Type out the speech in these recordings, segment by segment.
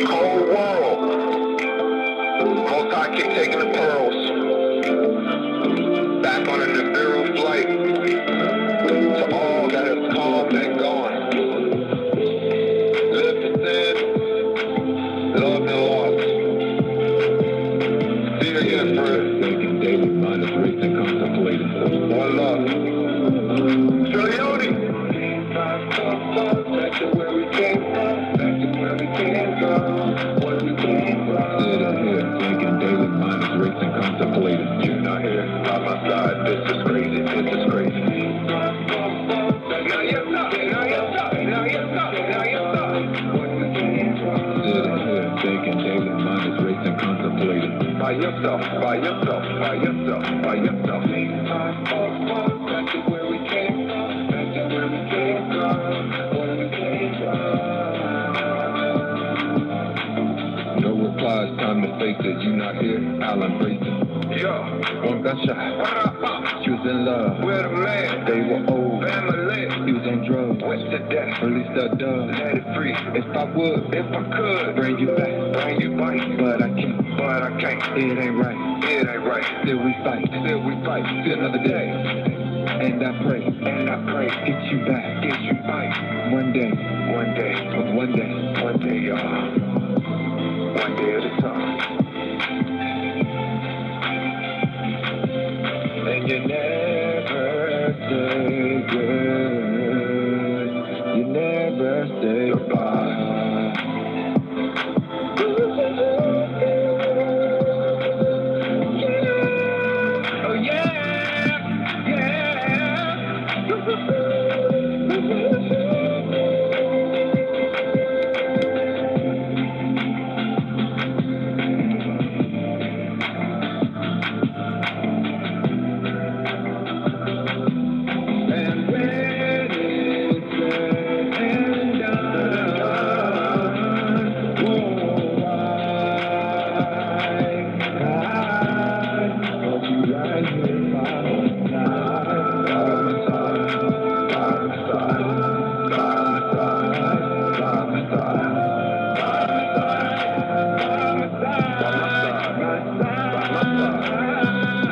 Cold world. Most I keep taking the pearls. Back on an imperial flight. To all that has come and gone. Lived in sin. Loved and lost. See you again, friend. Thinking daily, minus racing, contemplating. One love. Trillioni. Back to where we came from. Back to where we came from. Where we came from. Sitting here, thinking daily, minus racing, contemplating. You're not here by my side. This is crazy. This is crazy. Now you're talking. Now you're talking. Now you're talking. Now you're talking. Where we came from. Sitting here, thinking daily, minus racing, contemplating. By yourself. By yourself. By yourself. By yourself. Back to where we came from. Back to where we came from. Where we came from. No replies, time to face it. You not here, I'll embrace it. Yo. One gunshot. She was in love. We're the man. They were old. Family. He was on drugs. What's the death? Release the dove. Let it free. If I would, If I could. bring you back. Bring you back. But I can't. But I can't. It ain't right. It ain't right. Still we fight. Still we fight. Still another day. And I pray. And I pray. Get you back. Get you back. One day. One day. One day. One day, y'all. One day at a time. And you never say good. You never say goodbye. Oh yeah, And when it's said and done, oh, I hope you right here by my side, by my side, by my side, by my side,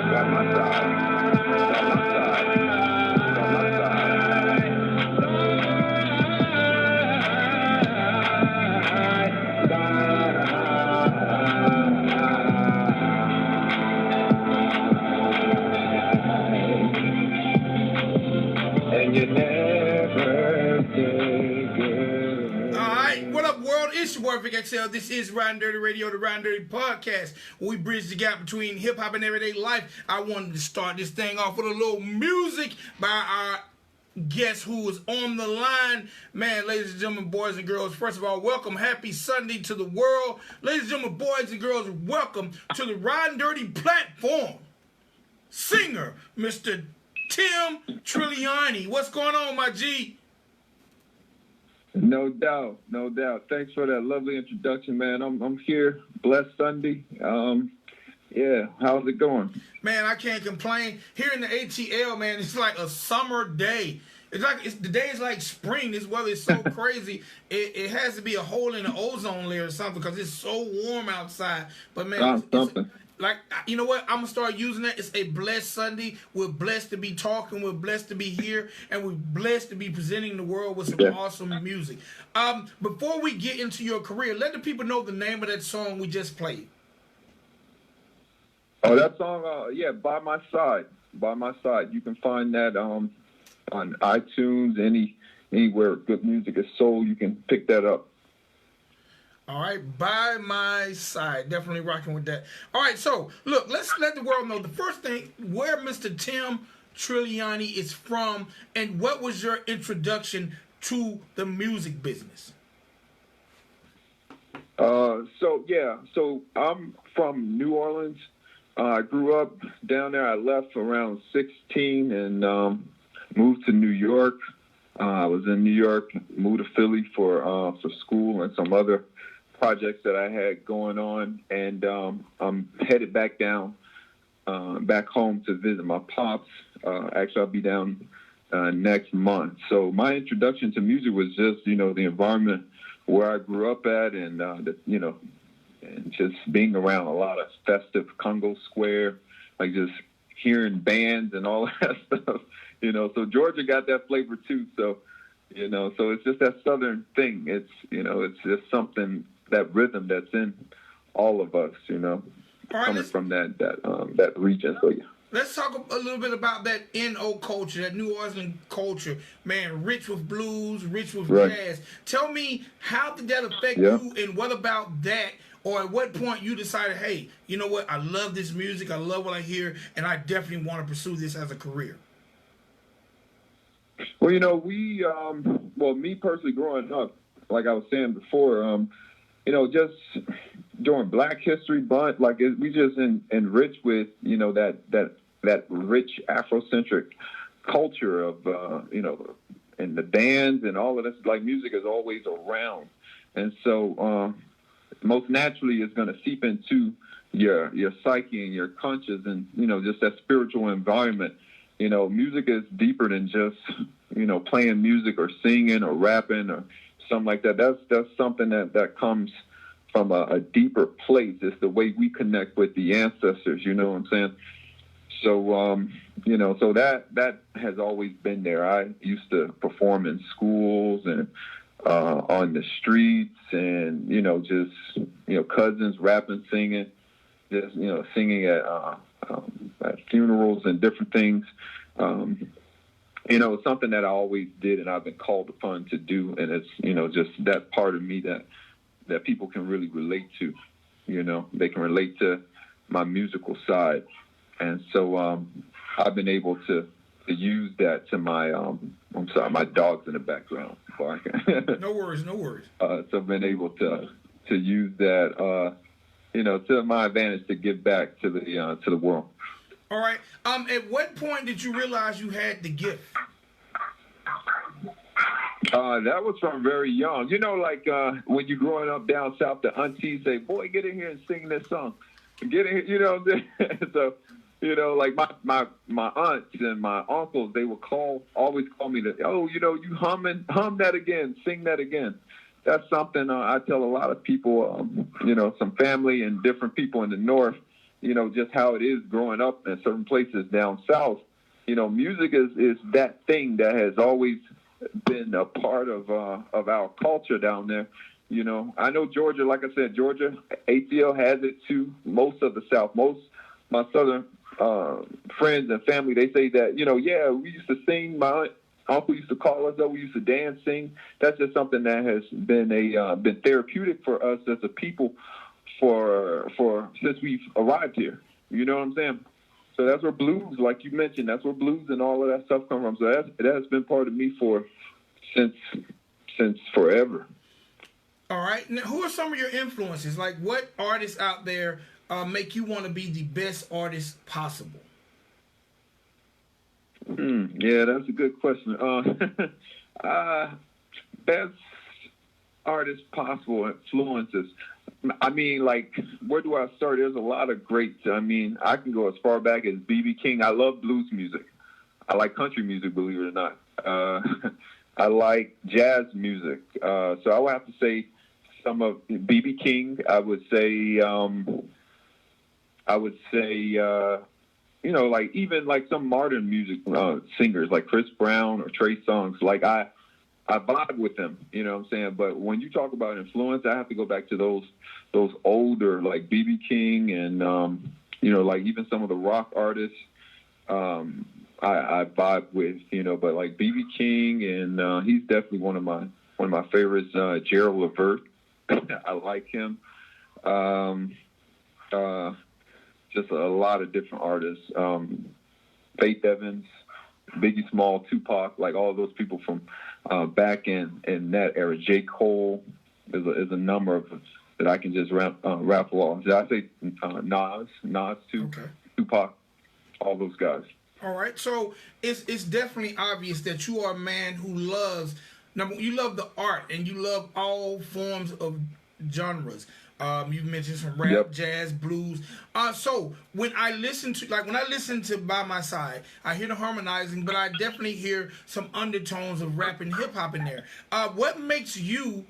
by my side, and you never say good. All right, what up, world? It's your boy Vic XL. This is Ridin Durty Radio, the Ridin Durty podcast. Where we bridge the gap between hip hop and everyday life. I wanted to start this thing off with a little music by our guest who is on the line. Man, ladies and gentlemen, boys and girls, first of all, welcome. Happy Sunday to the world. Ladies and gentlemen, boys and girls, welcome to the Ridin Durty platform. Singer, Mr. Tim Trillioni. What's going on, my G? No doubt, no doubt. Thanks for that lovely introduction, man. I'm here. Blessed Sunday. Yeah, how's it going? Man, I can't complain. Here in the ATL, man, it's like a summer day. It's like the day is like spring. This weather is so crazy. It has to be a hole in the ozone layer or something because it's so warm outside. But man, Something. like, you know what? I'm gonna start using that. It's a blessed Sunday. We're blessed to be talking. We're blessed to be here, and we're blessed to be presenting the world with some awesome music. Before we get into your career, let the people know the name of that song we just played. Oh, that song, By My Side. By My Side. You can find that on iTunes, anywhere good music is sold, you can pick that up. All right, By My Side. Definitely rocking with that. All right, so, look, let's let the world know the first thing, where Mr. Tim Trillioni is from, and what was your introduction to the music business? So I'm from New Orleans. I grew up down there. I left around 16 and moved to New York. I was in New York, moved to Philly for school and some other projects that I had going on, and I'm headed back home to visit my pops. Actually, I'll be down next month. So my introduction to music was just, the environment where I grew up at, and and just being around a lot of festive Congo Square, like just hearing bands and all that stuff. So Georgia got that flavor too. So so it's just that Southern thing. It's just something, that rhythm that's in all of us. Coming from that region. So yeah. Let's talk a little bit about that NO culture, that New Orleans culture, man. Rich with blues, rich with jazz. Tell me, how did that affect you, and what about that? Or at what point you decided, hey, you know what? I love this music. I love what I hear, and I definitely want to pursue this as a career. Well, me personally growing up, like I was saying before, just during Black History Month, we just enriched with, that rich Afrocentric culture of, and the bands and all of this. Like, music is always around. And so most naturally it's going to seep into your psyche and your conscious and, just that spiritual environment. Music is deeper than just, playing music or singing or rapping or something like that. That's something that comes from a deeper place. It's the way we connect with the ancestors, you know what I'm saying? So, so that has always been there. I used to perform in schools and on the streets and, just, cousins rapping, singing, just, singing at funerals and different things. It's something that I always did and I've been called upon to do. And it's, just that part of me that people can really relate to. They can relate to my musical side. And so I've been able to use that to my, I'm sorry, my dog's in the background barking. No worries. So I've been able to use that, to my advantage to give back to the world. All right. At what point did you realize you had the gift? That was from very young. When you're growing up down south, the aunties say, "Boy, get in here and sing this song. Get in here," So, like my aunts and my uncles, they would always call me you hum that again, sing that again. That's something I tell a lot of people, some family and different people in the North, just how it is growing up in certain places down south. Music is that thing that has always been a part of our culture down there. I know Georgia, like I said, Georgia, ATL has it too. Most of the South, my Southern friends and family, they say that, we used to sing. My uncle used to call us up. We used to dance, sing. That's just something that has been been therapeutic for us as a people for since we've arrived here. You know what I'm saying? So that's where blues, like you mentioned, that's where blues and all of that stuff come from. So that has been part of me since forever. All right. Now, who are some of your influences? Like, what artists out there make you want to be the best artist possible? Yeah, that's a good question. Best artist possible influences. I mean, like, where do I start? There's a lot of greats. I mean, I can go as far back as B.B. King. I love blues music. I like country music, believe it or not. I like jazz music. So I would have to say some of B.B. King. I would say, like even like some modern music singers like Chris Brown or Trey Songz. Like I vibe with them, you know what I'm saying? But when you talk about influence, I have to go back to those older, like B.B. King and, like even some of the rock artists I vibe with, but like B.B. King and he's definitely one of my favorites, Gerald Levert. I like him. Just a lot of different artists. Faith Evans, Biggie Small, Tupac, like all those people from back in that era. J. Cole is a number of that I can just rap along. Did I say Nas too? Okay. Tupac, all those guys. All right. So it's definitely obvious that you are a man who loves, you love the art and you love all forms of genres. You mentioned some rap, jazz, blues. So when I listen to By My Side, I hear the harmonizing, but I definitely hear some undertones of rap and hip hop in there. What makes you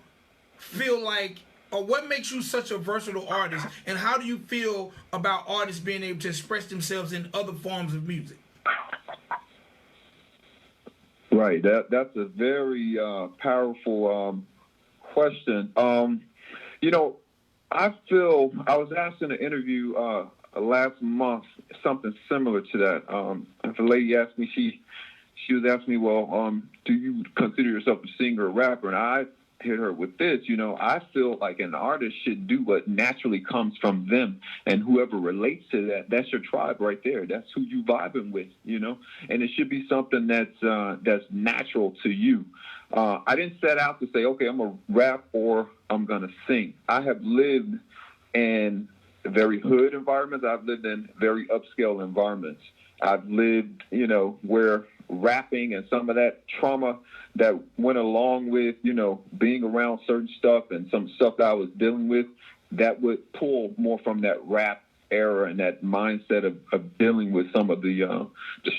feel like, or what makes you such a versatile artist, and how do you feel about artists being able to express themselves in other forms of music? Right. That's a very powerful question. I feel I was asked in an interview last month something similar to that. If a lady asked me, she was asking me, well, do you consider yourself a singer or rapper? And I hit her with this, I feel like an artist should do what naturally comes from them, and whoever relates to that, that's your tribe right there. That's who you vibing with, and it should be something that's natural to you. I didn't set out to say, okay, I'm gonna rap or I'm gonna sing. I have lived in very hood environments. I've lived in very upscale environments. I've lived, where rapping and some of that trauma that went along with, being around certain stuff and some stuff that I was dealing with, that would pull more from that rap era and that mindset of dealing with some of the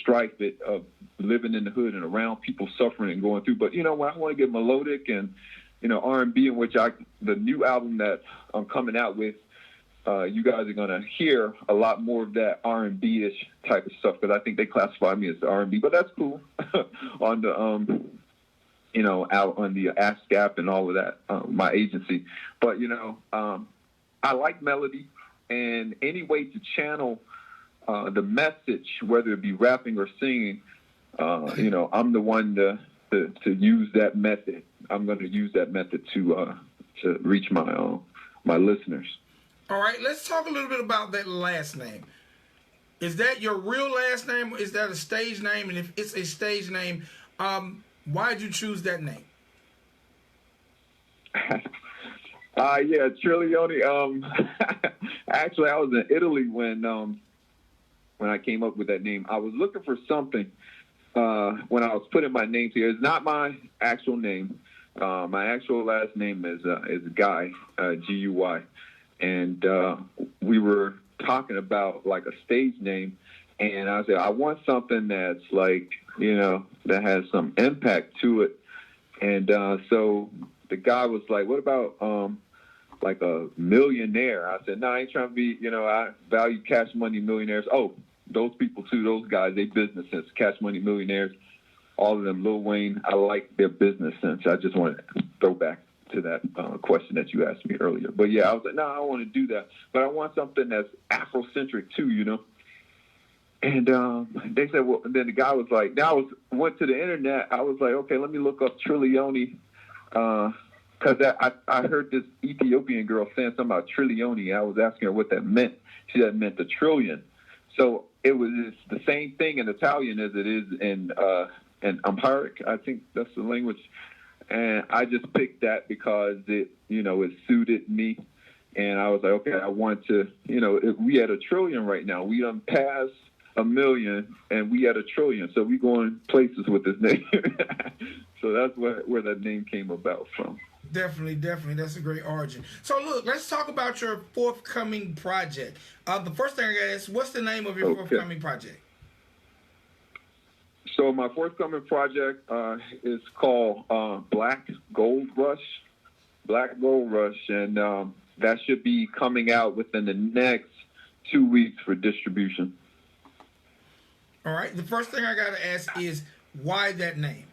strife of living in the hood and around people suffering and going through. But, when I want to get melodic and, R&B, in which the new album that I'm coming out with, you guys are going to hear a lot more of that R&B-ish type of stuff, because I think they classify me as R&B, but that's cool. On the, out on the ASCAP and all of that, my agency. But, I like melody, and any way to channel the message, whether it be rapping or singing, I'm the one to use that method. I'm going to use that method to reach my listeners. All right, let's talk a little bit about that last name. Is that your real last name, or is that a stage name? And if it's a stage name, why did you choose that name? Yeah, Trillioni. Actually, I was in Italy when I came up with that name. I was looking for something when I was putting my name together. It's not my actual name. My actual last name is Guy, Guy. And we were talking about like a stage name, and I said, I want something that's like, that has some impact to it. And so the guy was like, what about like a millionaire? I said, no, I ain't trying to be, I value Cash Money Millionaires. Oh, those people too, those guys, they business sense, Cash Money Millionaires, all of them, Lil Wayne, I like their business sense. I just want to throw back to that question that you asked me earlier. But yeah, I was like, no, I don't want to do that. But I want something that's Afrocentric too, And they said, well, then the guy was like, went to the internet. I was like, okay, let me look up Trillioni. Because I heard this Ethiopian girl saying something about Trillioni. I was asking her what that meant. She said it meant the trillion. So it's the same thing in Italian as it is in Amharic. I think that's the language. And I just picked that because it suited me. And I was like, okay, I want to, if we at a trillion right now. We done passed a million and we at a trillion. So we going places with this name. So that's where that name came about from. Definitely. That's a great origin. So look, let's talk about your forthcoming project. The first thing I got to ask, what's the name of your forthcoming project? So my forthcoming project is called Black Gold Rush, and that should be coming out within the next 2 weeks for distribution. All right. The first thing I got to ask is, why that name?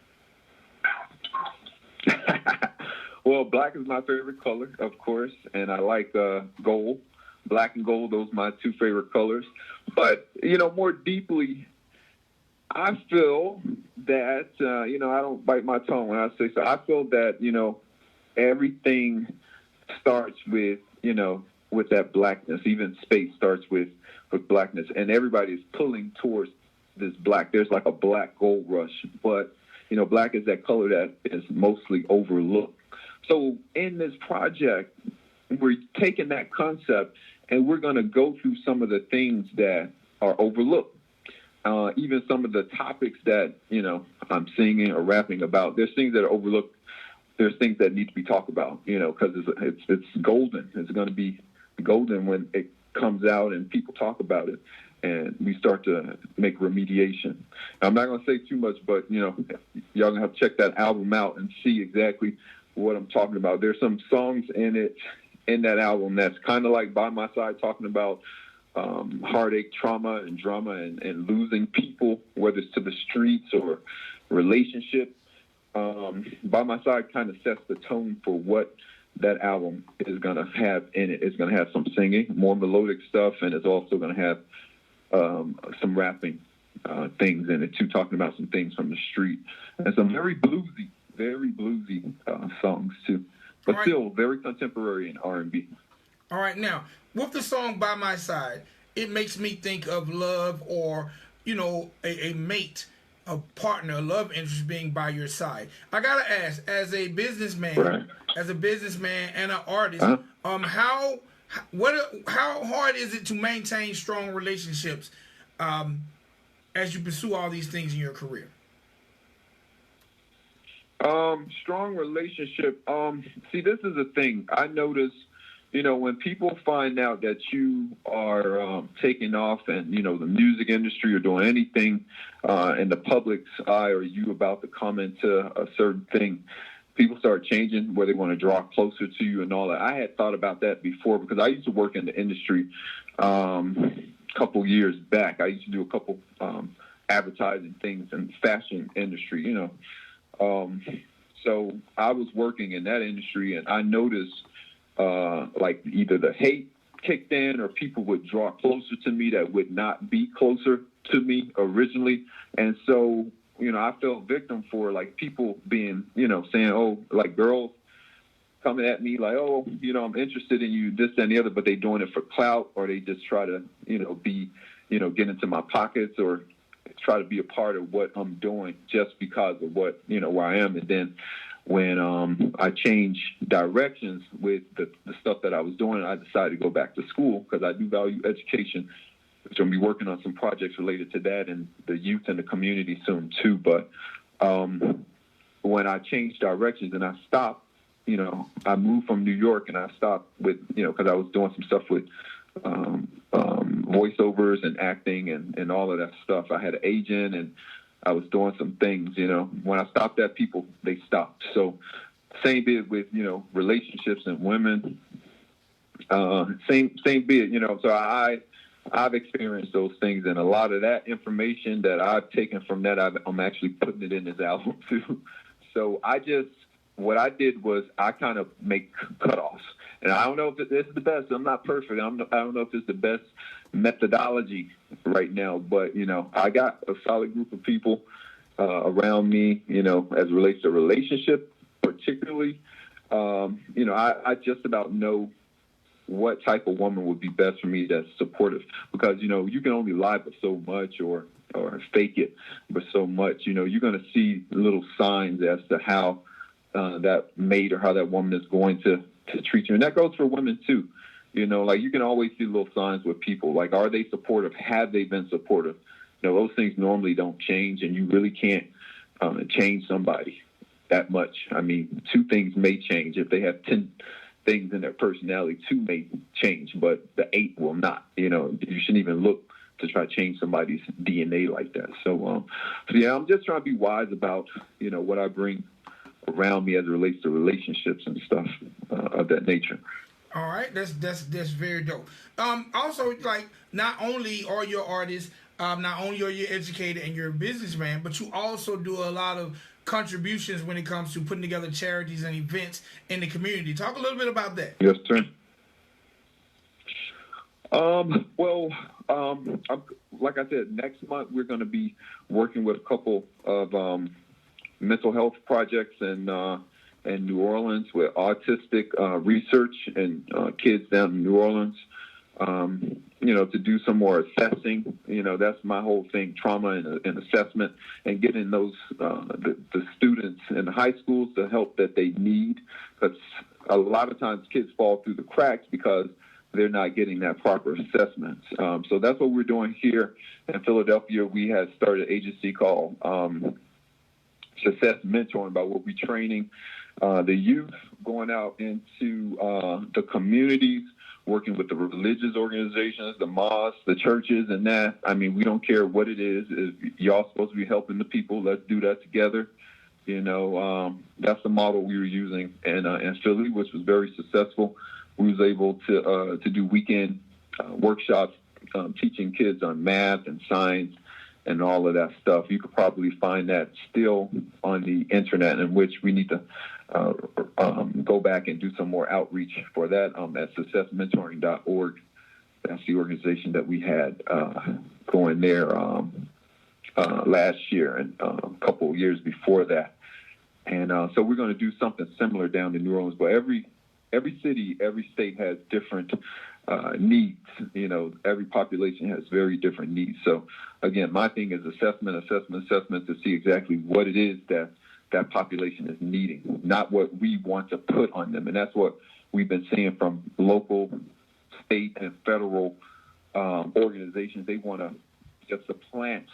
Well, black is my favorite color, of course, and I like gold. Black and gold, those are my two favorite colors. But, more deeply, I feel that, I don't bite my tongue when I say so. I feel that, everything starts with, with that blackness. Even space starts with blackness. And everybody's pulling towards this black. There's like a black gold rush. But, black is that color that is mostly overlooked. So in this project, we're taking that concept and we're going to go through some of the things that are overlooked. Even some of the topics that, I'm singing or rapping about, there's things that are overlooked. There's things that need to be talked about, because it's golden. It's going to be golden when it comes out and people talk about it and we start to make remediation. I'm not going to say too much, but, y'all going to have to check that album out and see exactly what I'm talking about. There's some songs in that album that's kind of like By My Side, talking about heartache, trauma, and drama, and losing people, whether it's to the streets or relationships. By My Side kind of sets the tone for what that album is going to have in it. It's going to have some singing, more melodic stuff, and it's also going to have some rapping things in it too, talking about some things from the street, and some very bluesy songs too, but still very contemporary and R&B. All right, now with the song By My Side, it makes me think of love, or a mate, a partner, a love interest being by your side. I gotta ask, as a businessman, and an artist, how hard is it to maintain strong relationships as you pursue all these things in your career? Strong relationship. See, this is a thing. I notice, when people find out that you are taking off and, the music industry or doing anything in the public's eye, or you about to come into a certain thing, people start changing where they want to draw closer to you and all that. I had thought about that before because I used to work in the industry a couple years back. I used to do a couple advertising things in the fashion industry, So I was working in that industry, and I noticed like either the hate kicked in or people would draw closer to me that would not be closer to me originally. And so, I fell victim for like people being, saying, oh, like girls coming at me like, oh, I'm interested in you, this, that, and the other, but they doing it for clout, or they just try to, be, get into my pockets, or try to be a part of what I'm doing just because of what, where I am. And then when I changed directions with the stuff that I was doing, I decided to go back to school because I do value education, which I'm going to be working on some projects related to that and the youth and the community soon too. But when I changed directions and I stopped, I moved from New York and I stopped with, because I was doing some stuff with voiceovers and acting and all of that stuff. I had an agent and I was doing some things, when I stopped that, people, they stopped. So same bit with, relationships and women, same bit, so I've experienced those things, and a lot of that information that I've taken from that, I'm actually putting it in this album too. So what I did was I kind of make cutoffs. And I don't know if this is the best. I'm not perfect. I don't know if it's the best methodology right now, but, I got a solid group of people around me, as it relates to relationship particularly. I just about know what type of woman would be best for me that's supportive, because, you can only lie but so much or fake it but so much. You're going to see little signs as to how that mate or how that woman is going to treat you. And that goes for women too. Like you can always see little signs with people. Like, are they supportive? Have they been supportive? Those things normally don't change, and you really can't change somebody that much. I mean, 2 things may change. If they have 10 things in their personality, 2 may change, but the 8 will not. You shouldn't even look to try to change somebody's DNA like that. So yeah, I'm just trying to be wise about, what I bring around me as it relates to relationships and stuff of that nature. All right, that's very dope. Also, like, not only are you an artist, not only are you educated and you're a businessman, but you also do a lot of contributions when it comes to putting together charities and events in the community. Talk a little bit about that. Yes, sir. Like I said, next month we're going to be working with a couple of mental health projects in New Orleans with autistic research and kids down in New Orleans, to do some more assessing. That's my whole thing, trauma and assessment, and getting those the students in the high schools the help that they need, because a lot of times kids fall through the cracks because they're not getting that proper assessment. So that's what we're doing here in Philadelphia. We had started an agency called Success Mentoring, by what we're training the youth, going out into the communities, working with the religious organizations, the mosques, the churches, and that. I mean, we don't care what it is. If y'all supposed to be helping the people, let's do that together. That's the model we were using in Philly, which was very successful. We was able to do weekend workshops teaching kids on math and science and all of that stuff. You could probably find that still on the internet, in which we need to go back and do some more outreach for that at successmentoring.org. That's the organization that we had going there last year and a couple of years before that. And so we're going to do something similar down in New Orleans. But every city, every state has different needs. Every population has very different needs. So, again, my thing is assessment to see exactly what it is that population is needing, not what we want to put on them. And that's what we've been seeing from local, state, and federal organizations. They want to just supplant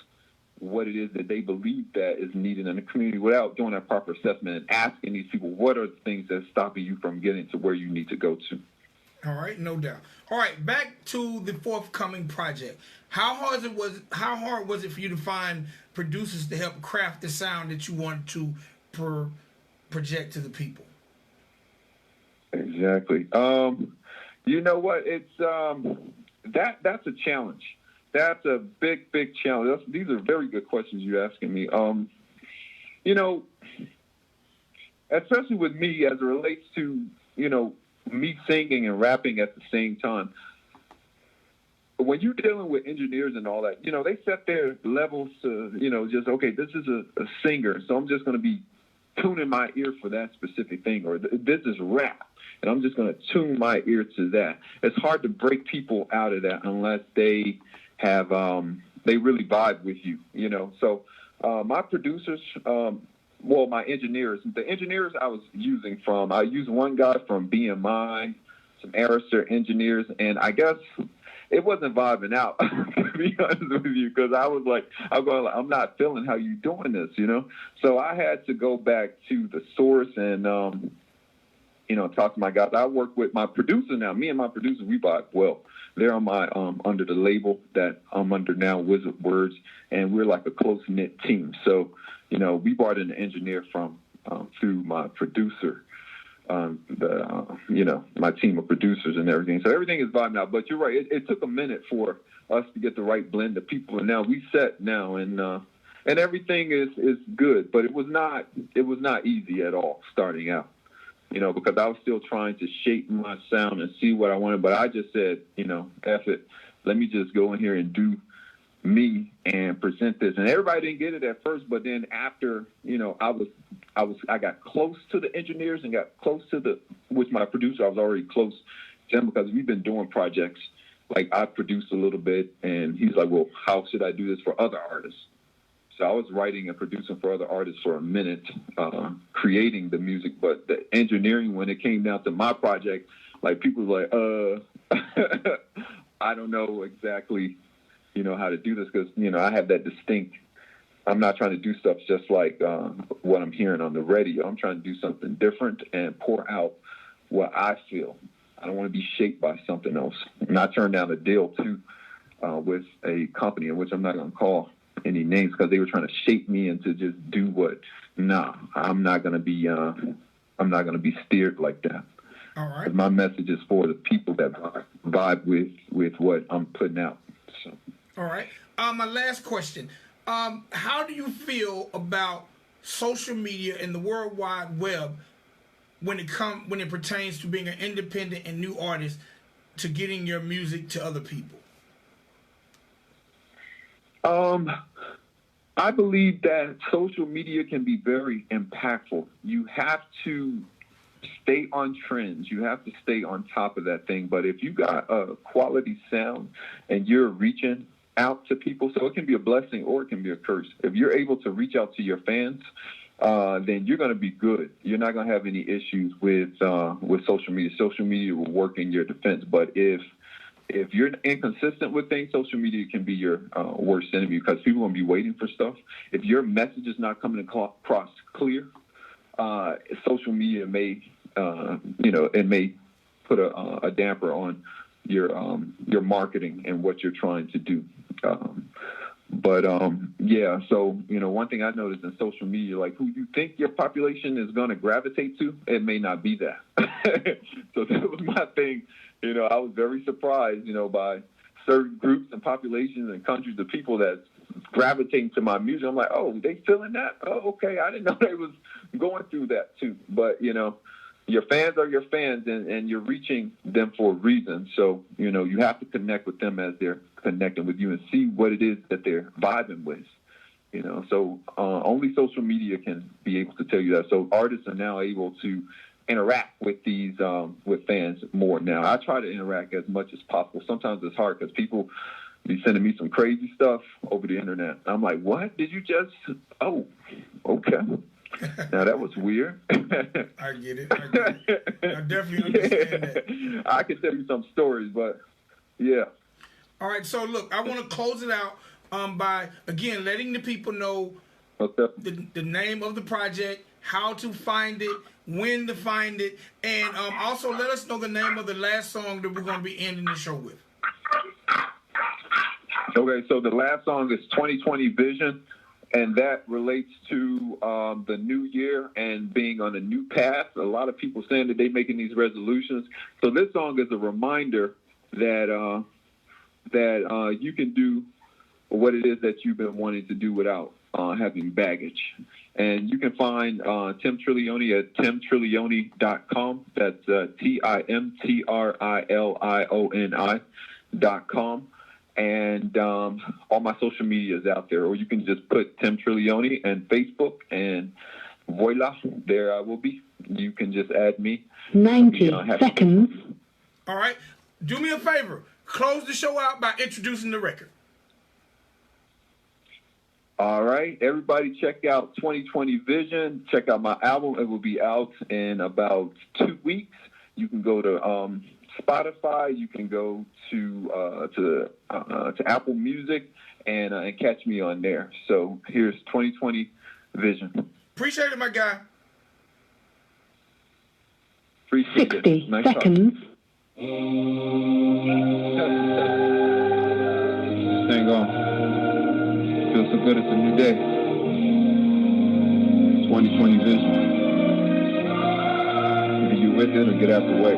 what it is that they believe that is needed in the community without doing that proper assessment and asking these people, what are the things that's stopping you from getting to where you need to go to? All right, no doubt. All right, back to the forthcoming project. How hard was it for you to find producers to help craft the sound that you want to project to the people? Exactly. You know what? It's that's a challenge. That's a big challenge. These are very good questions you're asking me. Especially with me as it relates to, me singing and rapping at the same time. When you're dealing with engineers and all that, they set their levels to, just, okay, this is a singer, so I'm just going to be tuning my ear for that specific thing, or this is rap, and I'm just going to tune my ear to that. It's hard to break people out of that unless they have they really vibe with you, So my producers, my engineers, the engineers I was using I used one guy from BMI, some Arista engineers, and I guess it wasn't vibing out, to be honest with you, because I was like, I'm not feeling how you doing this, So I had to go back to the source and, talk to my guys. I work with my producer now. Me and my producer, we vibe well. They're on my under the label that I'm under now, Wizard Words, and we're like a close-knit team. So, we brought in an engineer from through my producer, my team of producers and everything. So everything is vibing out. But you're right. It took a minute for us to get the right blend of people, and now we set now, and everything is good. But it was not easy at all starting out. Because I was still trying to shape my sound and see what I wanted. But I just said, F it. Let me just go in here and do me and present this. And everybody didn't get it at first, but then after, I got close to the engineers and got close to with my producer. I was already close to him because we've been doing projects. Like I produced a little bit, and he's like, well, how should I do this for other artists? So I was writing and producing for other artists for a minute, creating the music. But the engineering, when it came down to my project, like people were like, I don't know exactly, how to do this because, I have that distinct. I'm not trying to do stuff just like what I'm hearing on the radio. I'm trying to do something different and pour out what I feel. I don't want to be shaped by something else. And I turned down a deal, too, with a company in which I'm not going to call any names because they were trying to shape me into just do what. Nah, I'm not gonna be steered like that. All right. My message is for the people that vibe with what I'm putting out. So. All right. My last question: how do you feel about social media and the World Wide Web when it pertains to being an independent and new artist to getting your music to other people? I believe that social media can be very impactful. You have to stay on trends. You have to stay on top of that thing. But if you got a quality sound and you're reaching out to people, so it can be a blessing or it can be a curse. If you're able to reach out to your fans, then you're going to be good. You're not going to have any issues with social media. Social media will work in your defense. But if you're inconsistent with things, social media can be your worst enemy because people are going to be waiting for stuff. If your message is not coming across clear, social media may, it may put a damper on your marketing and what you're trying to do. But yeah, so one thing I noticed in social media, like who you think your population is going to gravitate to, it may not be that. So that was my thing. I was very surprised, by certain groups and populations and countries of people that gravitating to my music. I'm like, oh, they feeling that? Oh, okay. I didn't know they was going through that too. But your fans are your fans, and you're reaching them for a reason. So you have to connect with them as they're connecting with you and see what it is that they're vibing with. So only social media can be able to tell you that. So artists are now able to interact with these with fans more now. I try to interact as much as possible. Sometimes it's hard because people be sending me some crazy stuff over the internet. I'm like, what did you just? Oh, okay. Now that was weird. I get it. I definitely understand that. I can tell you some stories, but yeah. All right, so look, I want to close it out by again letting the people know the name of the project, how to find it, when to find it, and also let us know the name of the last song that we're going to be ending the show with. Okay, so the last song is 2020 Vision, and that relates to the new year and being on a new path. A lot of people saying that they're making these resolutions. So this song is a reminder that you can do what it is that you've been wanting to do without having baggage. And you can find Tim Trillioni at timtrillioni.com. That's TimTrillioni.com. And all my social media is out there. Or you can just put Tim Trillioni and Facebook, and voila, there I will be. You can just add me. 90 seconds. All right. Do me a favor. Close the show out by introducing the record. All right. Everybody check out 2020 Vision. Check out my album. It will be out in about 2 weeks. You can go to Spotify. You can go to Apple Music and catch me on there. So here's 2020 Vision. Appreciate it, my guy. Appreciate 60 it. Nice seconds. Hang on. Feels so good. It's a new day. 2020 Vision. Either you with it or get out the way.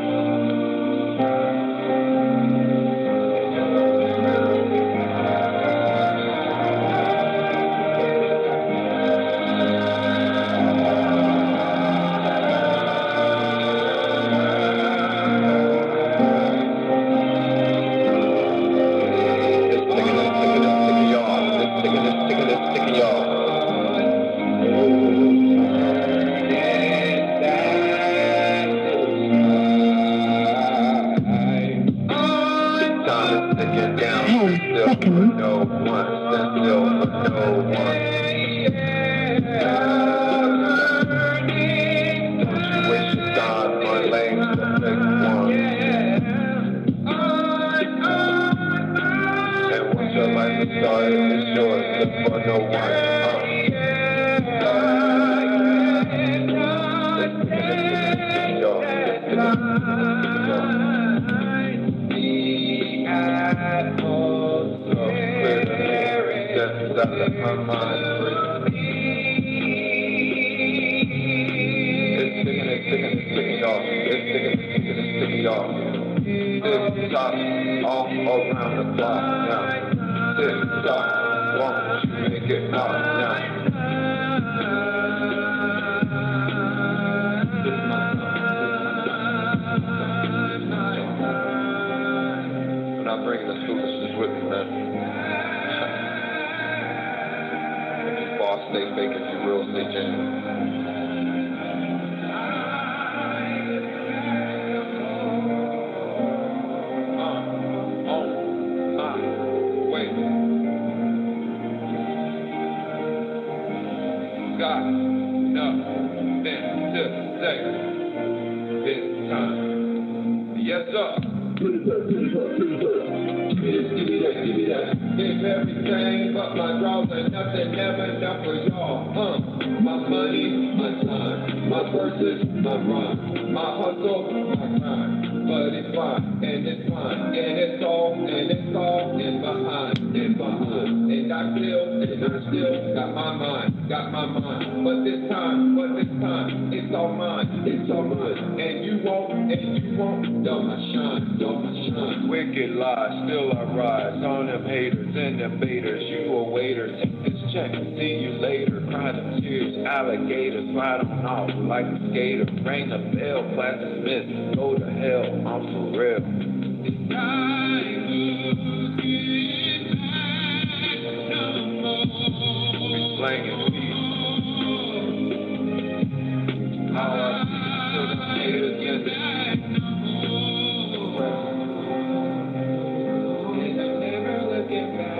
And it's all in behind, and behind. And I feel still got my mind, but this time, it's all mine, it's all mine, and you won't, don't shine, wicked lies, still I rise, on them haters and them baiters, you a waiter, take this check, see you later, cry them tears, alligators, slide on off like a skater, ring the bell, class dismissed, go to hell, I'm for real. Slanging beats. How I see to the haters in the and I'm never looking back.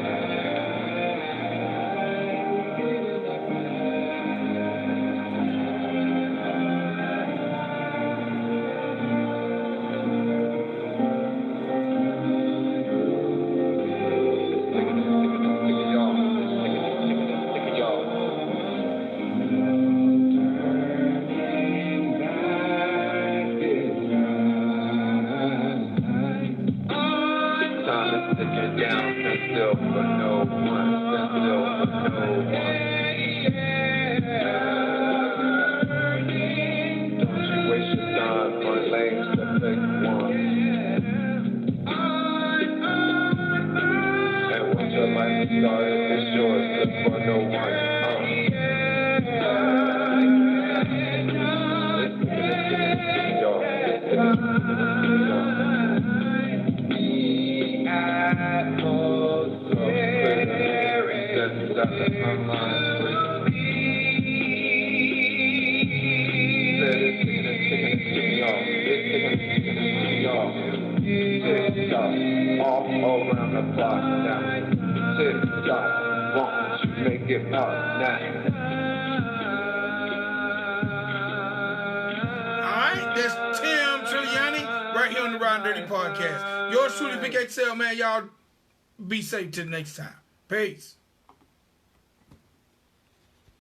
All around the block now. Tick tock, won't you make it pop now? Alright, that's Tim Trillioni right here on the Ridin Durty podcast. Yours truly, Big XL, man. Y'all be safe till next time. Peace.